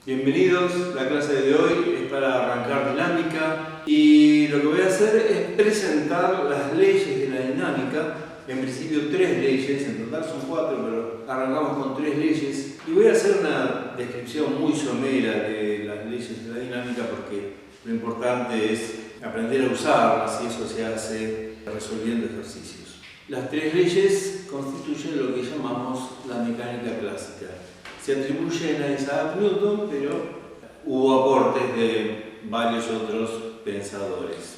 Bienvenidos, la clase de hoy es para arrancar dinámica y lo que voy a hacer es presentar las leyes de la dinámica, en principio 3 leyes, en total son 4, pero arrancamos con 3 leyes y voy a hacer una descripción muy somera de las leyes de la dinámica porque lo importante es aprender a usarlas y eso se hace resolviendo ejercicios. Las 3 leyes constituyen lo que llamamos la mecánica clásica. Se atribuyen a Isaac Newton, pero hubo aportes de varios otros pensadores.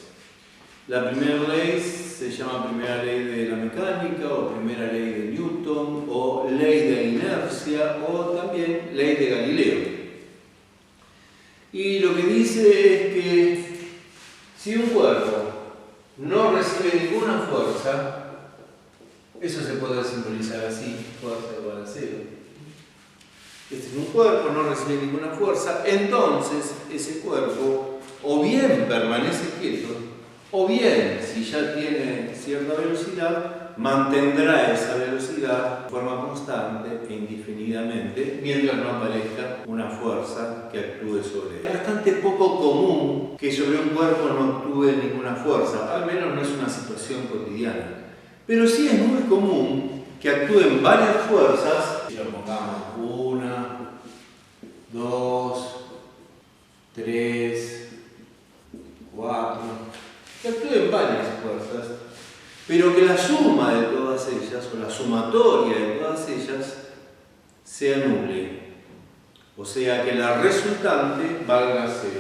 La primera ley se llama primera ley de la mecánica, o primera ley de Newton, o ley de inercia, o también ley de Galileo. Y lo que dice es que si un cuerpo no recibe ninguna fuerza, eso se puede simbolizar así, fuerza igual a 0. Este es un cuerpo, no recibe ninguna fuerza, entonces ese cuerpo o bien permanece quieto, o bien, si ya tiene cierta velocidad, mantendrá esa velocidad de forma constante e indefinidamente, mientras no aparezca una fuerza que actúe sobre él. Es bastante poco común que sobre un cuerpo no actúe ninguna fuerza, al menos no es una situación cotidiana. Pero sí es muy común que actúen varias fuerzas, si lo pongamos 1, 2, 3, 4, que actúen varias fuerzas, pero que la suma de todas ellas, o la sumatoria de todas ellas, se anule. O sea, que la resultante valga 0.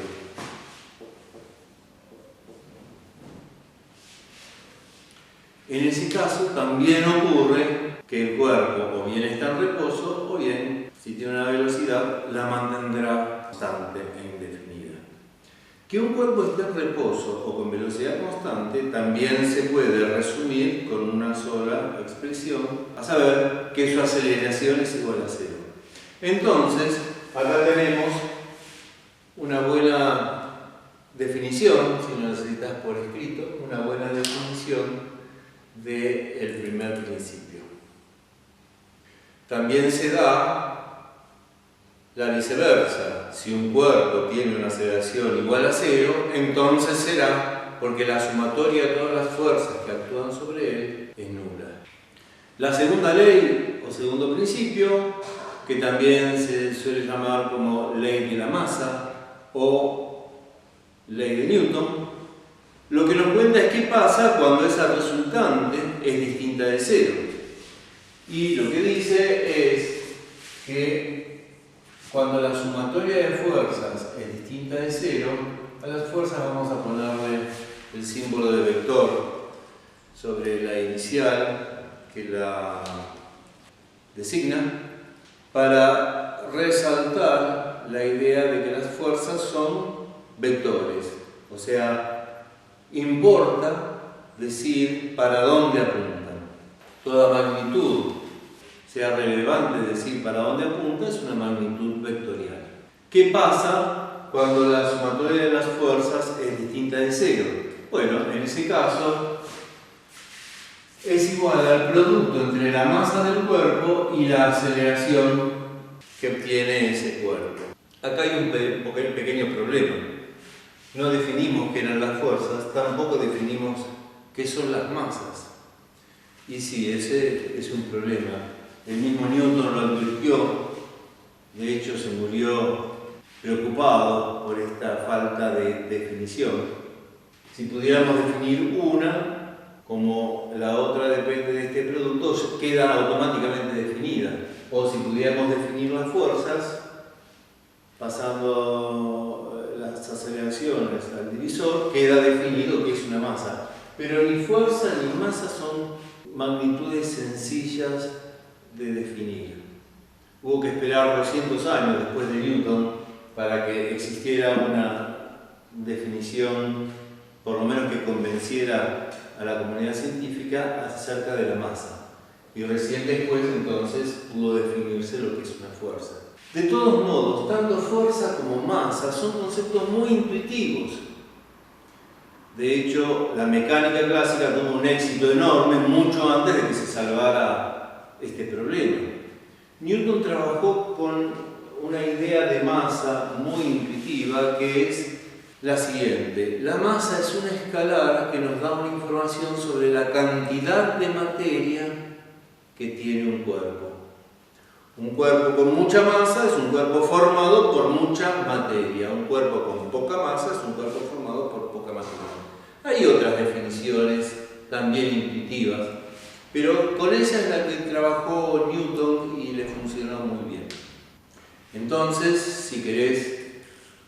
En ese caso también ocurre que el cuerpo o bien está en reposo o bien, si tiene una velocidad, la mantendrá constante e indefinida. Que un cuerpo esté en reposo o con velocidad constante también se puede resumir con una sola expresión, a saber que su aceleración es igual a 0. Entonces, acá tenemos una buena definición, si lo necesitas por escrito, una buena definición del primer principio. También se da la viceversa. Si un cuerpo tiene una aceleración igual a 0, entonces será porque la sumatoria de todas las fuerzas que actúan sobre él es nula. La segunda ley, o segundo principio, que también se suele llamar como ley de la masa o ley de Newton, lo que nos cuenta es qué pasa cuando esa resultante es distinta de 0. Y lo que dice es que cuando la sumatoria de fuerzas es distinta de 0, a las fuerzas vamos a ponerle el símbolo de vector sobre la inicial que la designa para resaltar la idea de que las fuerzas son vectores. O sea, importa decir para dónde apuntan. Toda magnitud, sea relevante decir para dónde apunta, es una magnitud vectorial. ¿Qué pasa cuando la sumatoria de las fuerzas es distinta de 0? Bueno, en ese caso es igual al producto entre la masa del cuerpo y la aceleración que obtiene ese cuerpo. Acá hay un pequeño problema. No definimos qué eran las fuerzas, tampoco definimos qué son las masas. Y sí, ese es un problema. El mismo Newton lo advirtió, de hecho se murió preocupado por esta falta de definición. Si pudiéramos definir una, como la otra depende de este producto, queda automáticamente definida. O si pudiéramos definir las fuerzas, pasando las aceleraciones al divisor, queda definido que es una masa. Pero ni fuerza ni masa son magnitudes sencillas de definir. Hubo que esperar 200 años después de Newton para que existiera una definición, por lo menos que convenciera a la comunidad científica acerca de la masa. Y recién después entonces pudo definirse lo que es una fuerza. De todos modos, tanto fuerza como masa son conceptos muy intuitivos. De hecho, la mecánica clásica tuvo un éxito enorme mucho antes de que se salvara este problema. Newton trabajó con una idea de masa muy intuitiva que es la siguiente. La masa es un escalar que nos da una información sobre la cantidad de materia que tiene un cuerpo. Un cuerpo con mucha masa es un cuerpo formado por mucha materia. Un cuerpo con poca masa es un cuerpo formado por poca materia. Hay otras definiciones también intuitivas, pero con esa es la que trabajó Newton y le funcionó muy bien. Entonces, si querés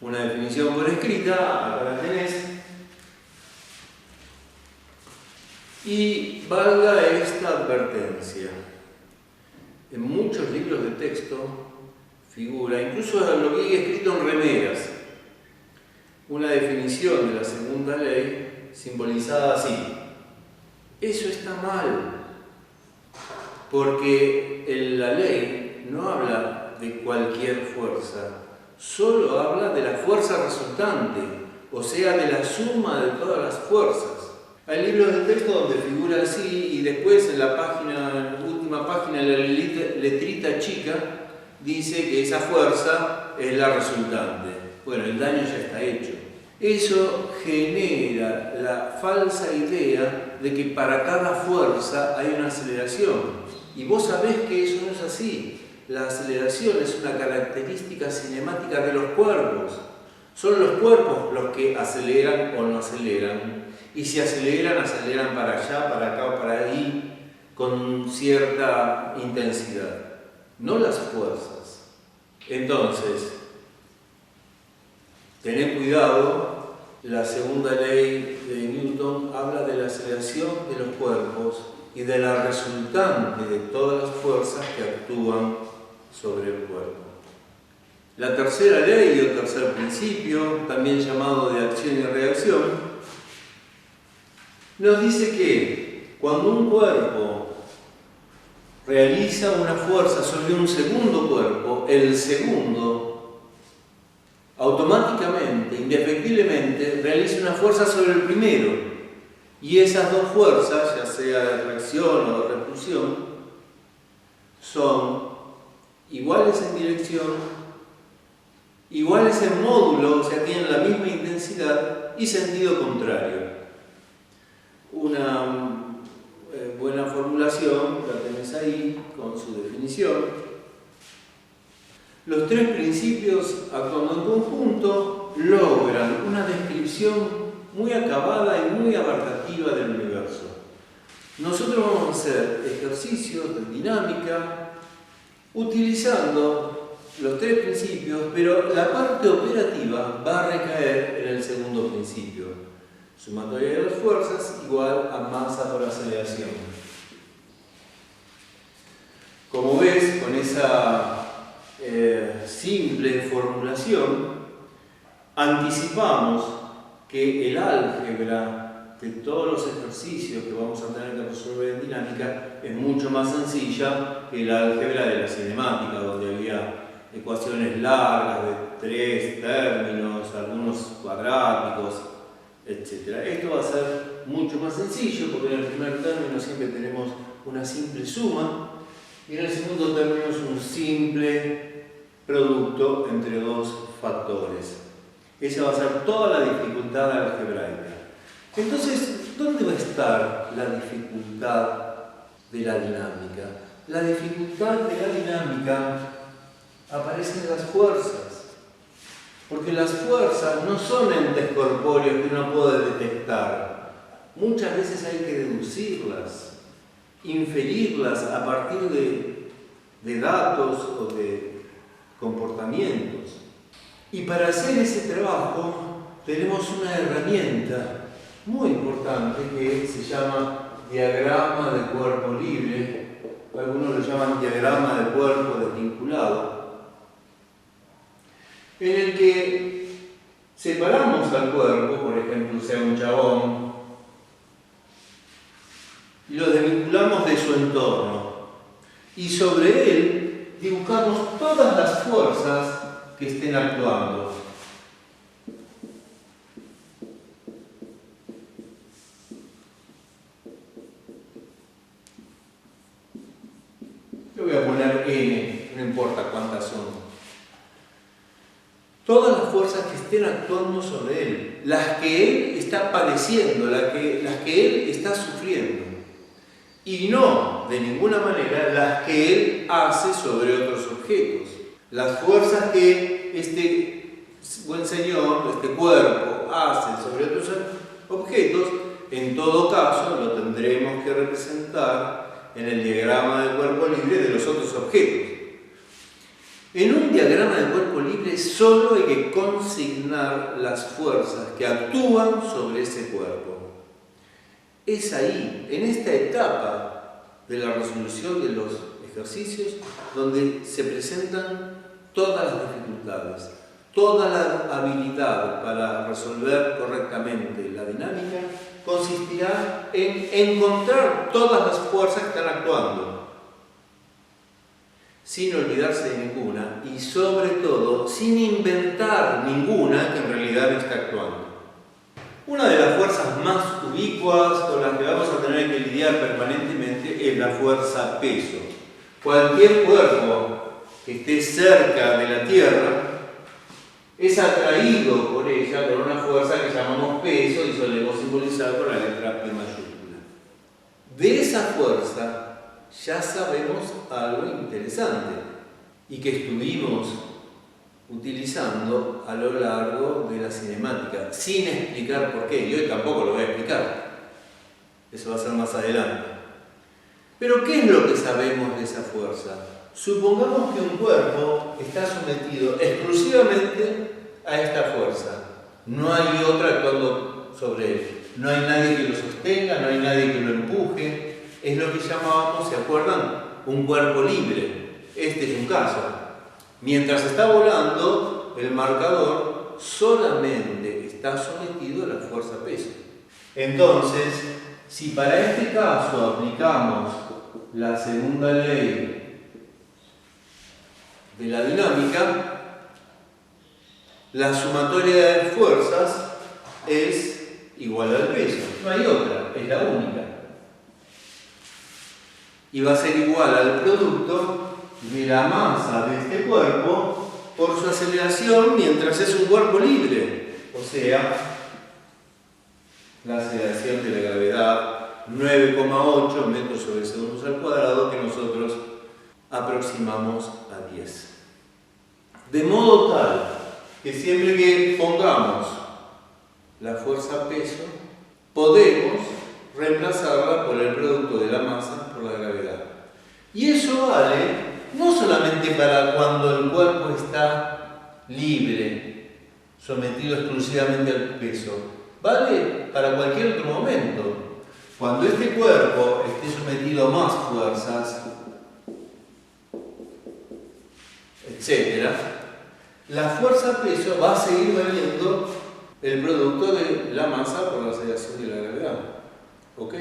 una definición por escrita, acá la tenés. Y valga esta advertencia. En muchos libros de texto figura, incluso lo vi escrito en remeras, una definición de la segunda ley simbolizada así. Eso está mal, porque la ley no habla de cualquier fuerza, solo habla de la fuerza resultante, o sea, de la suma de todas las fuerzas. Hay libros de texto donde figura así y después en la última página, en la letrita chica, dice que esa fuerza es la resultante. Bueno, el daño ya está hecho. Eso genera la falsa idea de que para cada fuerza hay una aceleración. Y vos sabés que eso no es así. La aceleración es una característica cinemática de los cuerpos. Son los cuerpos los que aceleran o no aceleran. Y si aceleran, aceleran para allá, para acá o para ahí, con cierta intensidad. No las fuerzas. Entonces, tened cuidado, la segunda ley de Newton habla de la aceleración de los cuerpos y de la resultante de todas las fuerzas que actúan sobre el cuerpo. La tercera ley o tercer principio, también llamado de acción y reacción, nos dice que cuando un cuerpo realiza una fuerza sobre un segundo cuerpo, el segundo automáticamente, indefectiblemente, realiza una fuerza sobre el primero. Y esas dos fuerzas, ya sea de atracción o de repulsión, son iguales en dirección, iguales en módulo, o sea, tienen la misma intensidad y sentido contrario. Una buena formulación, la tenés ahí con su definición. Los tres principios, actuando en conjunto, logran una descripción muy acabada y muy abarcativa del universo. Nosotros vamos a hacer ejercicios de dinámica utilizando los tres principios, pero la parte operativa va a recaer en el segundo principio. Sumatoria de las fuerzas igual a masa por aceleración. Como ves, con esa simple formulación, anticipamos que el álgebra de todos los ejercicios que vamos a tener que resolver en dinámica es mucho más sencilla que el álgebra de la cinemática, donde había ecuaciones largas de 3 términos, algunos cuadráticos, etc. Esto va a ser mucho más sencillo porque en el primer término siempre tenemos una simple suma y en el segundo término es un simple producto entre dos factores. Esa va a ser toda la dificultad algebraica. Entonces, ¿dónde va a estar la dificultad de la dinámica? La dificultad de la dinámica aparece en las fuerzas. Porque las fuerzas no son entes corpóreos que uno puede detectar. Muchas veces hay que deducirlas, inferirlas a partir de datos o de comportamientos. Y para hacer ese trabajo tenemos una herramienta muy importante que se llama diagrama de cuerpo libre, o algunos lo llaman diagrama de cuerpo desvinculado, en el que separamos al cuerpo, por ejemplo, sea un chabón, y lo desvinculamos de su entorno. Y sobre él dibujamos todas las fuerzas que estén actuando. Yo voy a poner N, no importa cuántas son. todas las fuerzas que estén actuando sobre él, las que él está padeciendo, las que él está sufriendo, y no, de ninguna manera, las que él hace sobre otros objetos. Las fuerzas que este buen Señor, este cuerpo, hace sobre otros objetos, en todo caso lo tendremos que representar en el diagrama del cuerpo libre de los otros objetos. En un diagrama de cuerpo libre solo hay que consignar las fuerzas que actúan sobre ese cuerpo. Es ahí, en esta etapa de la resolución de los ejercicios, donde se presentan todas las dificultades, toda la habilidad para resolver correctamente la dinámica consistirá en encontrar todas las fuerzas que están actuando, sin olvidarse de ninguna y sobre todo sin inventar ninguna que en realidad no está actuando. Una de las fuerzas más ubicuas con las que vamos a tener que lidiar permanentemente es la fuerza peso. Cualquier cuerpo que esté cerca de la Tierra es atraído por ella con una fuerza que llamamos peso y solemos simbolizar con la letra P mayúscula. De esa fuerza ya sabemos algo interesante y que estuvimos utilizando a lo largo de la cinemática, sin explicar por qué, y hoy tampoco lo voy a explicar, eso va a ser más adelante. Pero ¿qué es lo que sabemos de esa fuerza? Supongamos que un cuerpo está sometido exclusivamente a esta fuerza, no hay otra actuando sobre él, no hay nadie que lo sostenga, no hay nadie que lo empuje. Es lo que llamábamos, ¿se acuerdan? Un cuerpo libre. Este es un caso. Mientras está volando, el marcador solamente está sometido a la fuerza peso. Entonces, si para este caso aplicamos la segunda ley de la dinámica, la sumatoria de fuerzas es igual al peso. No hay otra, es la única. Y va a ser igual al producto de la masa de este cuerpo por su aceleración mientras es un cuerpo libre. O sea, la aceleración de la gravedad 9,8 metros sobre segundos al cuadrado que nosotros aproximamos a 10. De modo tal que siempre que pongamos la fuerza peso, podemos reemplazarla por el producto de la masa por la gravedad. Y eso vale no solamente para cuando el cuerpo está libre, sometido exclusivamente al peso, vale para cualquier otro momento. Cuando este cuerpo esté sometido a más fuerzas, etc., la fuerza peso va a seguir valiendo el producto de la masa por la aceleración de la gravedad. ¿Ok?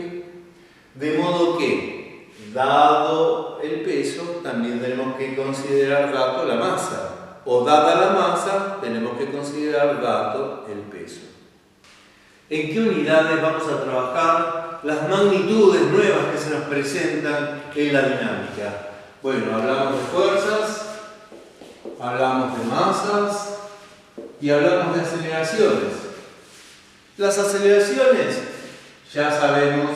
De modo que, dado el peso, también tenemos que considerar dato la masa. O dada la masa, tenemos que considerar dato el peso. ¿En qué unidades vamos a trabajar las magnitudes nuevas que se nos presentan en la dinámica? Bueno, hablamos de fuerzas, hablamos de masas y hablamos de aceleraciones. Las aceleraciones ya sabemos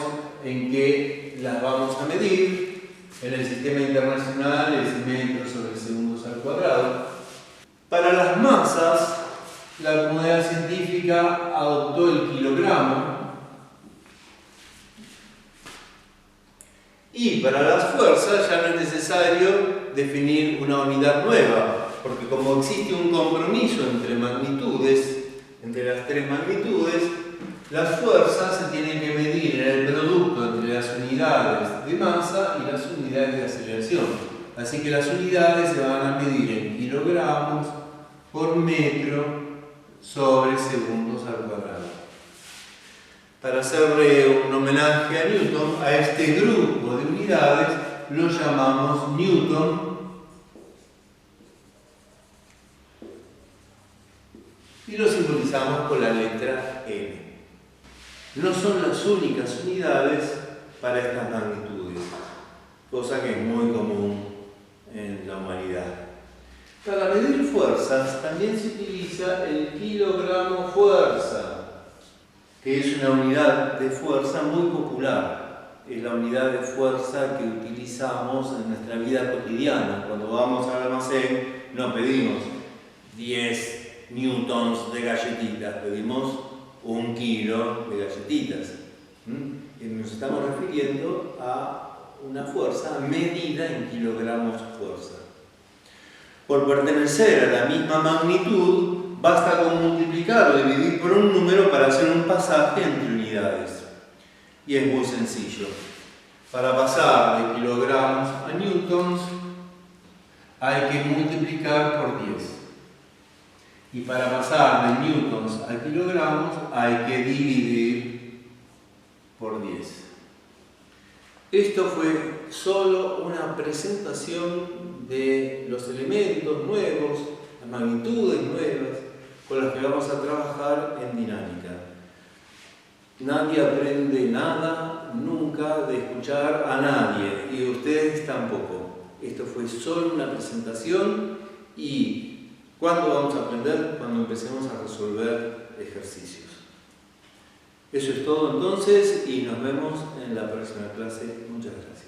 en qué las vamos a medir. En el sistema internacional es metros sobre segundos al cuadrado. Para las masas, la comunidad científica adoptó el kilogramo. Y para las fuerzas ya no es necesario definir una unidad nueva, porque como existe un compromiso entre magnitudes, entre las tres magnitudes, las fuerzas se tienen que medir en el producto entre las unidades de masa y las unidades de aceleración. Así que las unidades se van a medir en kilogramos por metro sobre segundos al cuadrado. Para hacerle un homenaje a Newton, a este grupo de unidades lo llamamos Newton y lo simbolizamos con la letra N. No son las únicas unidades para estas magnitudes, cosa que es muy común en la humanidad. Para medir fuerzas también se utiliza el kilogramo fuerza, que es una unidad de fuerza muy popular. Es la unidad de fuerza que utilizamos en nuestra vida cotidiana. Cuando vamos al almacén no pedimos 10 newtons de galletitas, pedimos 1 kilo de galletitas. Y nos estamos refiriendo a una fuerza medida en kilogramos fuerza. Por pertenecer a la misma magnitud, basta con multiplicar o dividir por un número para hacer un pasaje entre unidades. Y es muy sencillo. Para pasar de kilogramos a newtons, hay que multiplicar por 10. Y para pasar de newtons a kilogramos, hay que dividir por 10. Esto fue solo una presentación de los elementos nuevos, las magnitudes nuevas con las que vamos a trabajar en dinámica. Nadie aprende nada nunca de escuchar a nadie, y ustedes tampoco. Esto fue solo una presentación. ¿Y cuándo vamos a aprender? Cuando empecemos a resolver ejercicios. Eso es todo entonces, y nos vemos en la próxima clase. Muchas gracias.